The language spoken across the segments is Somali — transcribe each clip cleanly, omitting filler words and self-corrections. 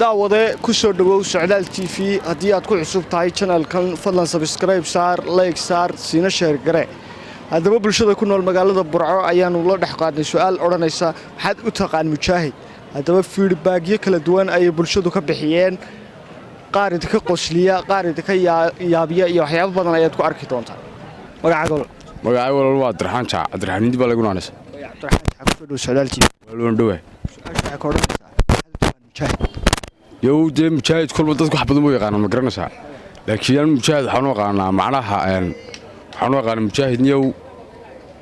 daawade ku soo dhawow Socdaal TV haddii aad ku cusub tahay channelkan fadlan subscribe saar like saar siina share gare haddaba bulshada ku nool magaalada Burco ayaanu la dhex qaadnay su'aal oranaysa maxaad u taqaan mujaahid haddaba feedbackyo kala duwan ay bulshadu ka bixiyeen qaar idinka qosliya qaar idinka yaabiya iyo waxyaabo badan ayaad ku arki doontaa magacaaga waa Abdirxaan Jaac Abdirxaan Hindi baa lagu naanaysa Abdirxaan ku soo dhawow Socdaal TV walwaan dhawaay su'aasha ka oranaysa maxaad u taqaan mujaahid يو مجاهد كل ما تذكر حبض مو يقانا مقرنسا لكن المجاهد حنو قانا معناها حنو قانا مجاهد نيو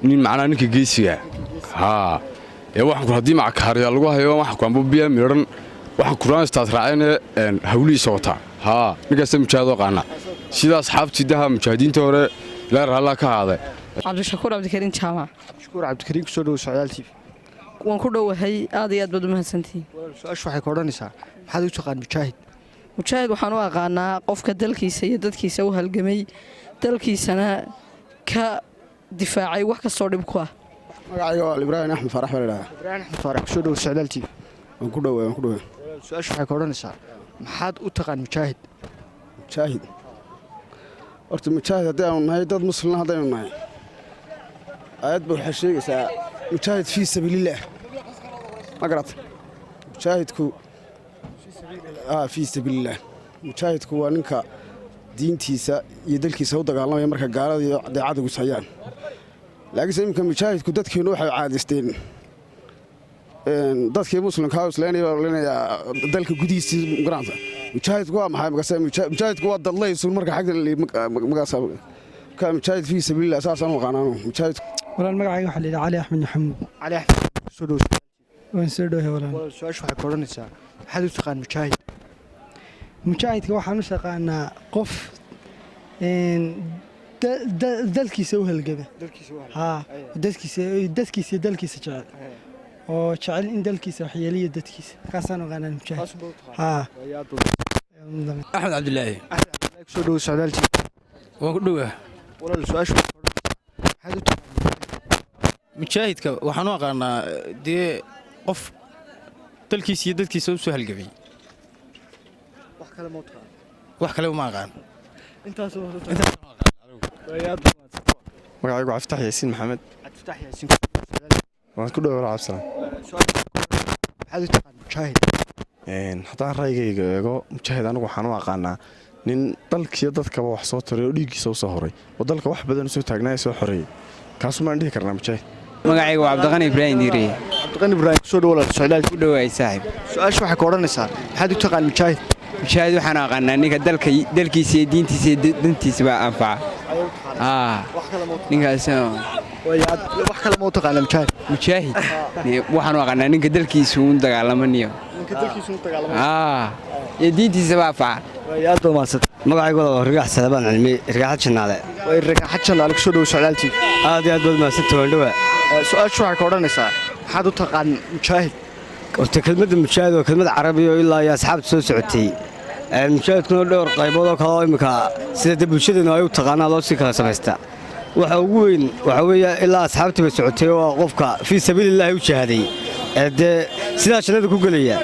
نين معنا نك جيسيا ها يا واحد كل هدي معك هريا لقوها يا واحد كان بوبيا ميرن واحد كران استطرعنا هولي صوتا ها نقسم مجاهد قانا سيدا أصحاب سيدها مجاهدين تورا لا رهلا كهذا عبد الشكور عبد الكريم جامع شكور عبد الكريم كسودو سعدال تيفي waan ku dhowahay aad iyo aad baad u mahadsantihiin su'aashu waxay ka oranaysaa maxaad u taqaan mujaahid waxaan u aqaanaa qofka dalkiisa iyo dadkiisa u halgamay dalkiisana ka difaacay wax kastoo dhib ku ah magacayga waa Ibrahim Axmed Farax walaalaha Ibrahim Axmed Farax soo dhaw Socdaal TV waan ku dhowahay su'aashu waxay ka oranaysaa maxaad u taqaan mujaahid horta mujaahid haddii aanu nahay dad muslim haddaynu nahay aad buu waxa sheegaysaa مجاهد في سبيل الله ما قرأت مجاهدكو في سبيل الله مجاهدكو وانك دينتيسا يدلكيسا u dagaalamaya marka gaalada iyo daacada u sayaan laakiin imka mujaahidku dadkeenu waxay caadisteen dadkii muslimka ah isleenaya dalka gudihiisa garaanta mujaahidku waa maxay mujaahidku waa dadlay sul marka xagga magaasa ka mujaahid fi سبيل الله asaasan u qanaano mujaahid ولا المقعد واحد اللي علي أحمد محمود علي أحمد سودوس وين سودوه ولا سؤال شو حكورنا سا حد يتقان مجاهد كواحد نسقنا قف إن دلكي سوها الجبه ها دلكي شغال وشغال إن دلكي حيالية دلكي كاسانو غانا المجاهد ها أحمد عبد الله سودوس عدالتي ودوه ولا السؤال شو حد يتقان مجاهدka waxaan u aqaanaa dee qof dalkiisa iyo dadkiisa u soo halgamay wax kale ma aqaan intaas magacaygu Aftah Yaasiin Maxamed Aftah Yaasiin waan ku dhawaad cabsan maxaad u taqaan mujaahid haddaan raygayga eego mujaahid anigu waxaan u aqaanaa nin dalkiiyo dadkaba wax soo taray oo dhiiggiisa u soo horay oo dalka wax badan u soo taagnaa soo xoreeyay kaasuma aan dhihi karnaa mujaahid magacaygu waa Cabdiqani Ibrahim Diiri Cabdiqani Ibrahim soo dhawaad Socdaal ku dhawaay saaxiib su'aashu waxay ka oranaysaa maxaad u taqaan mujaahid waxaan aqaanaa ninka dalkiisa iyo diintiisa iyo dantiisa baa anfaca ninkaas wax kale ma u taqaan mujaahid waxaan aqaanaa ninka dalkiisa uu dagaalamanayo iyo diintiisa baa anfaca magacaygu waa Rigax Salabaan Cilmi Rigax Janaale way Rigax Janaale ku soo dhaw Socdaal TV aad iyo aad baad mahadsantahay dhawa su'aashu waxay ka oranaysaa maxaad u taqaan mujaahid horta kelmadda mujaahid waa kelmad carabi oo ilaa iyo asxaabta soo socotay mujaahidkuna dhowr qaybood oo kala imika sida bulshadana ay u taqaanaa loo sii kala sameystaa waxa ugu weyn waxa weeye ilaa asxaabta ba socotay oo qofka fi sabiilillah u jahaaday sidaa jannada ku galaya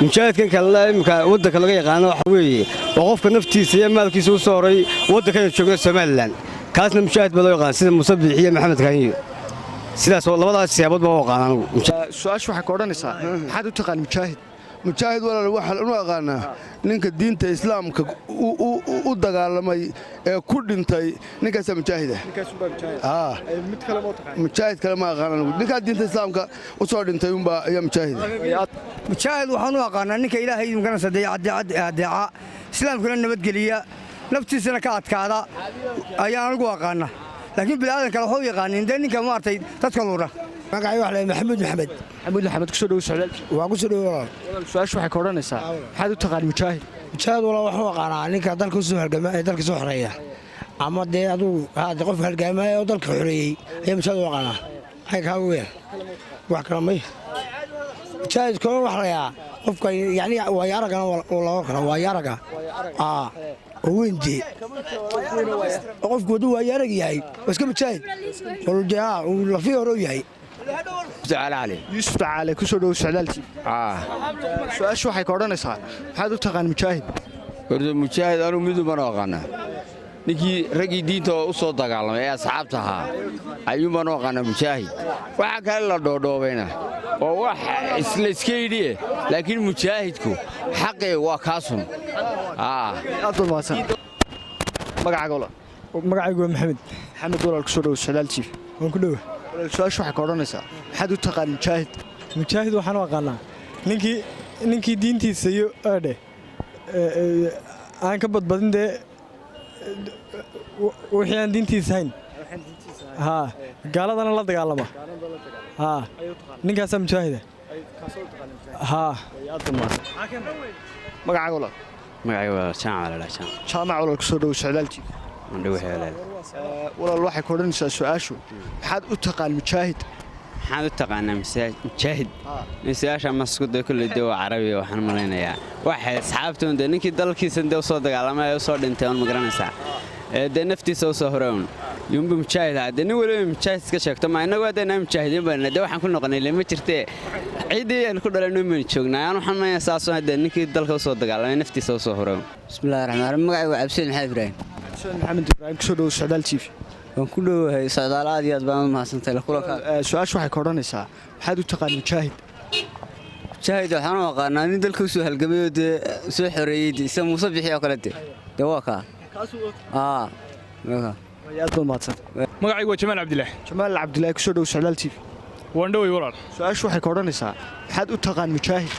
mujaahidkan kale imika wadanka laga yaqaan waxa weeye waa qofka naftiisa iyo maalkiisa u soo horay wadanka jooga Soomaaliland kaasna mujaahid baa loo yaqaan sida Musabbix iyo Maxamed Kaaniyo sidaas oo labadaas siyaabood baa u qaadan su'aashu waxa ka oranaysaa maxaad u taqaan mujaahid walaal waxaan u aqaanaa ninka diinta islaamka u dagaalamay ee ku dhintay ninkaas mujaahid mid kale ma taqaan mujaahid kale ma aqaanaa ninka diinta islaamka u soo dhintay umba ayaa mujaahid waxaan u aqaanaa ninka ilaahay imkana sadeeca islaamkuna nabadgeliya naftiisana ka adkaada ayaan anigu aqaanaa laakiin bilaadan kale wuxuu yaqaaniin ninka maartay dadka luura magacaygu waa Maxamed Maxamed ku soo dhaw Socdaal waa ku soo dhaw su'aashu waxay ka oranaysaa maxaad u taqaan mujaahid wala waxaan u aqaanaa ninka dalka soo halgamay ee dalka soo xoreeya ama dee adigu hada qof halgamay oo dalka xoreeyay ayaa mujaahid u aqaanaa ay ka weyn wax kale may mujaahid koo wax layaa qofka yani waa yaragana oo loo kala waa yaraga وينجي قف قدوة يا رجال بس كم تشاهد والجاء ولا فيه رؤية تعال علي yuusuf tacaale kusoo dhowo socdaal tv su-aashu waxay ka odhanaysaa maxaad u taqaan mujaahid horta mujaahid anuu midu baan u aqaanaa ninkii raggii diinta u soo dagaalamay ee asxaabta ahaa ayuun baan u aqaanaa mujaahid waxaa kale la dhoodhoobayna oo wax isla iska yidhiye laakiin mujaahidku xaqee waa kaasun aad baad mahadsan magacaaga walaal magacaygu waa maxamed maxamed walaal kusoo dhowo socdaal tv waan ku dhowa walaal su-aashu waxay ka odhanaysaa maxaad u taqaan mujaahid mujaahid waxaan u aqaanaa ninkii diintiisa iyo eedhe aan ka badbadin dee wixii aan diintiisa hayn haa gaaladana la dagaalama haa ninkaasaa mujaahida haa magacaaga walaal magacayga waa jaamac jaamac walaal kusoo dhowo socdaal tv walaal waxay ka odhanaysaa su-aashu maxaad u taqaan mujaahid maxaad u taqaanaa mujaahid su-aasha maskuda kulley dee waa carabiga waxaan malaynayaa waxay asxaabtoon dee ninkii dalkiisa dee u soo dagaalamay ee u soo dhintay oon ma garanaysaa dee naftiisa u soo horewn yumba mujaahid ah dee nin weliba mujaahid iska sheegto ma innagu haddeenaa mujaahidiin baan dee waxaan ku noqonay lama jirtee ciiddii aan ku dhalanno maynu joognaa aan waxaan malaynayaa saasoo haddee ninkii dalka u soo dagaalamay naftiisa u soo horewn bismillahi raxmaan raxiim magacaygu waa cabseen maxamed ibraahim maxamed ibraahim kusoo dhowo socdaal tv waan ku dhowahay socdaal aad iyo aad baan u mahadsantahay su-aashu waxay ka odhanaysaa maxaad u taqaan mujaahid mujaahid waxaan u aqaanaa nin dalka u soo halgamay oo dee soo xoreeyey isa muuse bixi oo kale dee waa kaa aad baad mahadsan magacaygu waa jamaal cabdilaahi jamaal cabdilaahi kusoo dhowo socdaal tv waan dhowey walaal su-aashu waxay ka odhanaysaa maxaad u taqaan mujaahid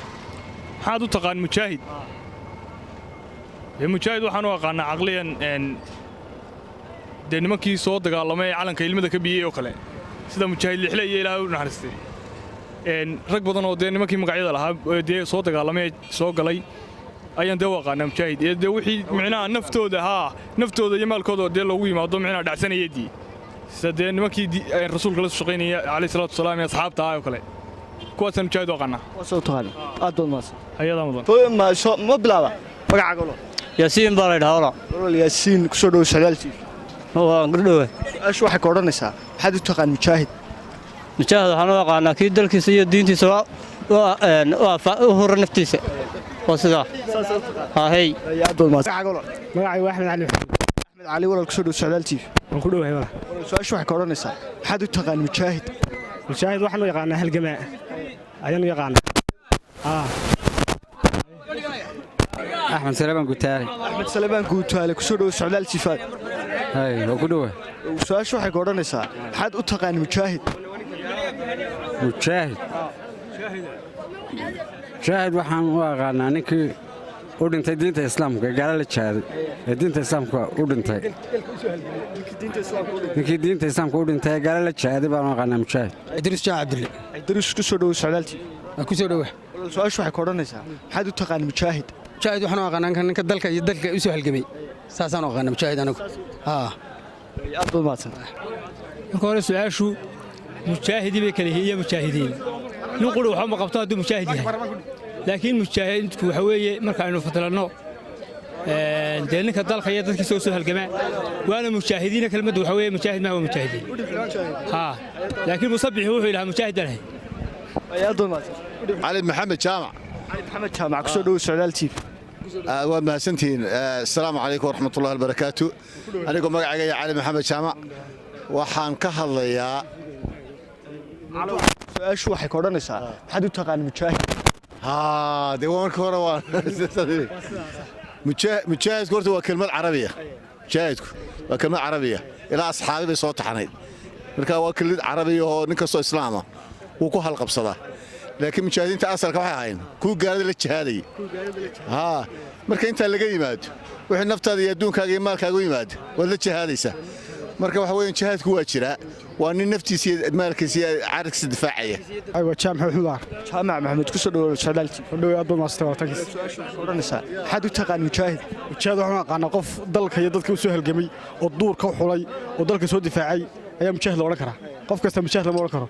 maxaad u taqaan mujaahid mujaahid waxaan u aqaanaa caqliyan dee nimankii soo dagaalamay ee calanka ilmada ka biyey oo kale sida mujaahid lixle iyo ilaahay u naxariistay rag badan oo dee nimankii magacyada lahaa dee soo dagaalamay ee soo galay ayaan dee u aqaanaa mujaahid ee dee wixii micnaha naftooda iyo maalkooda dee loogu yimaado micnaha dhacsanayadii sida dee nimankii rasuulka la soo shaqaynaya calayhi salaatu wasalaam ee asxaabta ah oo kale kuwaasaan mujaahid u aqaanaa waasoo taqaan aad baad mahadsan ayadaa mudan ma bilaaba magacaaga walaal yaasiin baa la ydhaha walaal yaasiin kusoo dhowo socdaal tv waan ku dhowa su-aashu waxay ka odhanaysaa maxaad u taqaan mujaahid mujaahid waxaan u aqaanaa kii dalkiisa iyo diintiisa u hura naftiisa oo sidaa haahey aad baad mahadsan magacaaga walaal magacaygu waa axmed cali axmed cali walaal kusoo dhowo socdaal tv waan ku dhowahay walaal su-aashu waxay ka odhanaysaa maxaad u taqaan mujaahid mujaahid waxaan u yaqaanaa halgamaa ayaan u yaqaanaa axmed salebaan gutaale axmed salebaan guutaale kusoo dhowo socdaal tv waa ku dhowa su-aashu waxay ka odhanaysaa maxaad u taqaan mujaahid mujaahid waxaan u aqaanaa ninkii u dhintay diinta islaamka ee gaala la jihaaday ee diinta islaamka u dhintay ninkii diinta islaamka u dhintay ee gaala la jihaaday baan u aqaanaa mujaahid idriis jaan cabdille idriis kusoo dhowo socdaal tv kusoo dhowa su-aashu waxay ka odhanaysaa maxaad u taqaan mujaahid mujaahid waxaan u aqaanaa ninka dalka iyo dalka u soo halgamay saasaan u aqaanaa mujaahid anagu aad baad mahadsan marka hore su-aashu mujaahidii bay kala yihiin iyo mujaahidiin nin quri waxba ma qabto hadduu mujaahid yahay laakiin mujaahidku waxa weeye markaaynu fadlanno dee ninka dalka iyo dadkiisa u soo halgamaa waana mujaahidiina kelmaddu waxa weeye mujaahid maa waa mujaahidiin laakiin musabixi wuxuu yidhahaa mujaahid baan ahay aad baad mahadsan cali maxamed jaamac maxamed jaamac kusoo dhowo socdaal tv waad mahadsantihiin asalaamu calaykum waraxmatullahi wabarakaatu anigoo magacayga cali maxamed jaamac waxaan ka hadlayaa su-aashu waxay ka odhanaysaa maxaad u taqaan mujaahid dee marka hore waa mujaahidku horta waa kelmad carabiya mujaahidku waa kelmad carabiya ilaa asxaabi bay soo taxnayd marka waa kelmad carabiya oo nin kastoo islaama wuu ku halqabsadaa laakiin mujaahidiinta asalka waxay ahayn kuwa gaalada la jihaadayay marka intaa laga yimaado wixii naftaada iyo adduunkaaga iyo maalkaaga u yimaado waad la jihaadaysaa marka waxa weeyaan jihaadku waa jiraa waa nin naftiisa iyo maalkiisa iyo carabkiisa difaacaya aywa jaamac xumaar jaamac maxamed kusoo dhowo socdaal tv dhow aad baad maastay waqtigiis odhanaysaa maxaad u taqaan mujaahid mujaahid waxaan u aqaanaa qof dalka iyo dadka u soo halgamay oo duurka u xulay oo dalka soo difaacay ayaa mujaahid la odhan karaa qof kasta mujaahid lama odhan karo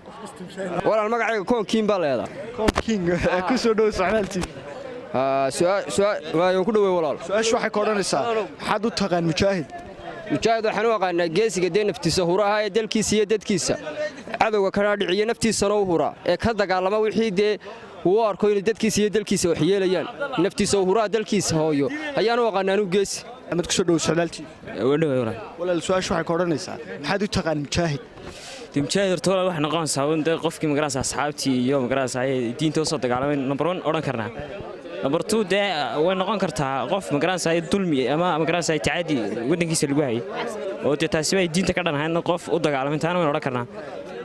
walaal magacayga koonkiin baa leedaa koonkiin kusoo dhowo socdaal tv waayo ku dhowey walaal su-aashu waxay ka odhanaysaa maxaad u taqaan mujaahid mujaahid waxaan u aqaanaa geesiga dee naftiisa huraha ee dalkiisa iyo dadkiisa cadowga kana dhiciyo naftiisana u hura ee ka dagaalama wixii dee uu arko inay dadkiisa iyo dalkiisa wax yeelayaan naftiisa u huraa dalkiisa hooyo ayaan u aqaanaa anu geesi amad ku soo dhow socdaaltii walaal su'aashu waxay ka odhanaysaa maxaad u taqaan mujaahid mujaahid horta walaal wax noqonaysaa in qofkii magaranaysa asxaabtii iyo magaranaysa diinta u soo dagaalamay number 1 odhan karnaa number 2 dee way noqon kartaa qof magaranaysa dulmi ama magaranaysa tacaadi wadankiisa lagu hayay oo taasi way diinta ka dhanahayn qof u dagaalamay taana way odhan karnaa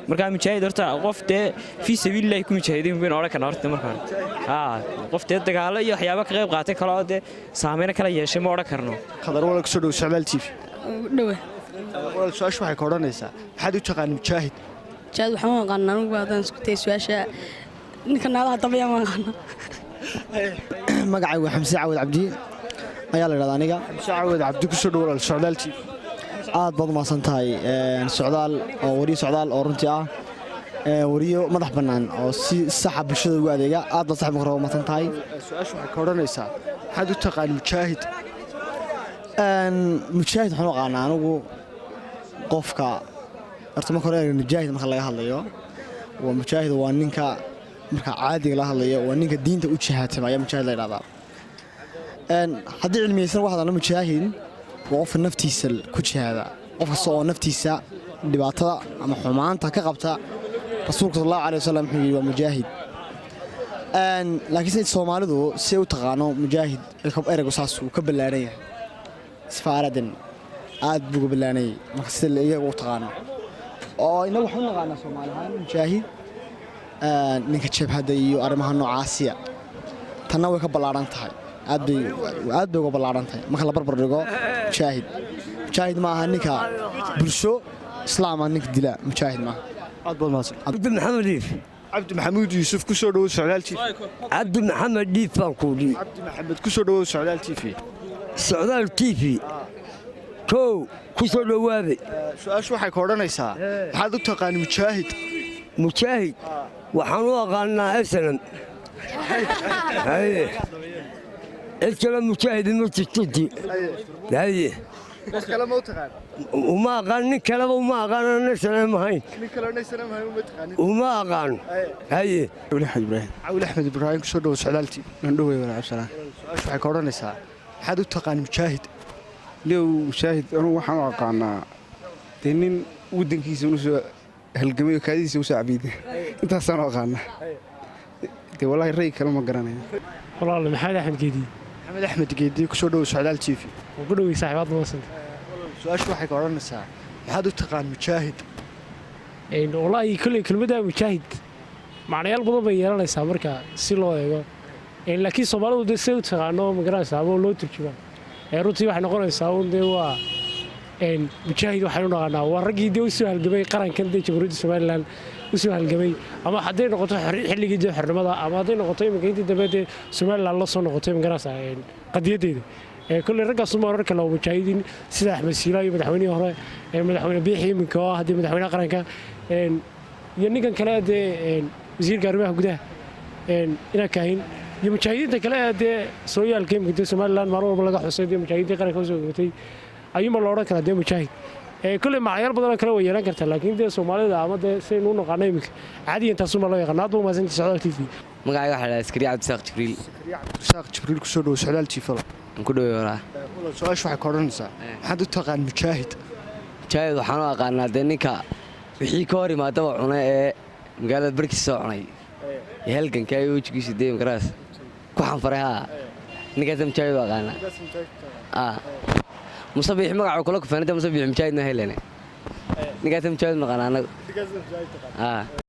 marka mujaahid horta qof dee fi sabiililaahi ku mujaahidin weyn odhan karnaa horta markaan qof dee dagaalo iyo waxyaabo ka qayb qaatay kale oo dee saameyn kala yeeshay ma odhan karno khadar walaal ku soo dhow socdaal TV dhawe walaal su'aashu waxay ka odhanaysaa maxaad u taqaan mujaahid mujaahid waxaan u aqaanaa anigu haddaan isku tay su'aasha ninka naalaha dabaya ma aqaana magacaygu xamse cawad cabdi ayaa la yidhahdaa aniga xamse cawad cabdi ku soo dhow walaal socdaal TV aad baad umahadsan tahay socdaal oo wariyo socdaal oo runtii ah wariyo madax bannaan oo si saxa bulshada ugu adeega aad baad sax markaa umahadsan tahay su'aashu waxay ka odhanaysaa maxaad u taqaan mujaahid mujaahid waxaan u aqaanaa anigu qofka horta marka hore mujaahid marka laga hadlayo waa mujaahid waa ninka marka caadiga la hadlayo waa ninka diinta u jihaadsan ayaa mujaahid la yidhahdaa haddii cilmiyeysan wax hadalna mujaahid waa qofka naftiisa ku jihaada qof kasta oo naftiisa dhibaatada ama xumaanta ka qabta rasuulka sallallahu alayhi wasallam wuxuu yiri waa mujaahid laakiin sida Soomaalidu si u taqaano mujaahid eraygu saas uu ka balaaran yahay isfaaradan aad buu balaaranay marka sida iyagu u taqaano oo inagu waxaan naqaanaa Soomaalihaan mujaahid ninka jabhada iyo arrimaha noocaasiya tanna way ka balaaran tahay aad bay uga ballaaran tahay marka la barbar dhigo mujaahid ma aha ninka bulsho islaam ah ninka dila mujaahid ma aad baad mahadsan cabdi maxamed diif cabdi maxamuud yuusuf ku soo dhow socdaal TV cabdi maxamed diif baan ku dhii cabdi maxamed ku soo dhow socdaal TV socdaal TV kow ku soo dhowaade su'aashu waxay ka odhanaysaa maxaad u taqaan mujaahid waxaan u aqaanaa aslan iskala mujaahid ma jirto haye kala ma u taqaan uma aqaan nin kaleba uma aqaan aslan ma hayn nin kale aslan ma hayn uma taqaan uma aqaan haye Awli Ahmed Ibrahim ku soo dhow socdaal TV mandhowe walaal absalaam su'aashu waxay ka odhanaysaa maxaad u taqaan mujaahid lew mujaahid anigu waxaan u aqaanaa dee nin waddankiisa uu soo halgamay kaadiisa u soo cabiiday intaasaan u aqaanaa dee wallaahi ray kale ma garanayo walaal maxamed axmed geedi ku soo dhow socdaal TV oo ku dhawey saaxiibaad moosan su'aashu waxay ka odhanaysaa maxaad u taqaan mujaahid wallaahi kulli kelmadda mujaahid macnayaal badan bay yeelanaysaa marka si loo eego laakiin Soomaalidu dee si u taqaano ma garanaysaa ama loo turjumaa runtii waxay noqonaysaa un dee waa mujaahid waxaan u naqaanaa waa raggii dee u soo halgamay qarankan dee jamhuuriyadda Soomaaliland u soo halgamay ama hadday noqoto xilligii dee xornimada ama hadday noqoto iminka intii dambe dee Soomaaliland la soo noqotay ma garanaysaa qadiyadeeda kulli raggaas uma oran kala mujaahidiin sida Axmed Siila iyo madaxweynihii hore madaxweyne Biixi iminka oo hadii madaxweynaha qaranka iyo ninkan kale dee wasiirka arrimaha gudaha ina kaahin iyo mujaahidiinta kale dee sooyaalka iminka Soomaaliland mar walba laga xusay dee mujaahidiinta qaranka soo gatay ayuma la oran kara dee mujaahid kulli macayar badan kale way yeelan kartaa laakiin dee Soomaalida ama dee say noo noqonay iminka caadi inta Soomaali loo yaqaan aad buu maasan socdaal TV magacayga waxa la iskariya Cabdisaaq Jibriil ku soo dhow socdaal TV ku dhaweey walaal su'aashu waxay ka odhanaysaa maxaad u taqaan mujaahid waxaan u aqaanaa dee ninka wixii ka hor imaadaba cunay ee magaalada barkiisa soo cunay halganka ay wejigiisa dee magaraas ku xanfaray ninkaas mujaahid u aqaanaa musabbix magaca kula ku faanada musabbix mujaahidna helene ninkaas mujaahid maqaan anagu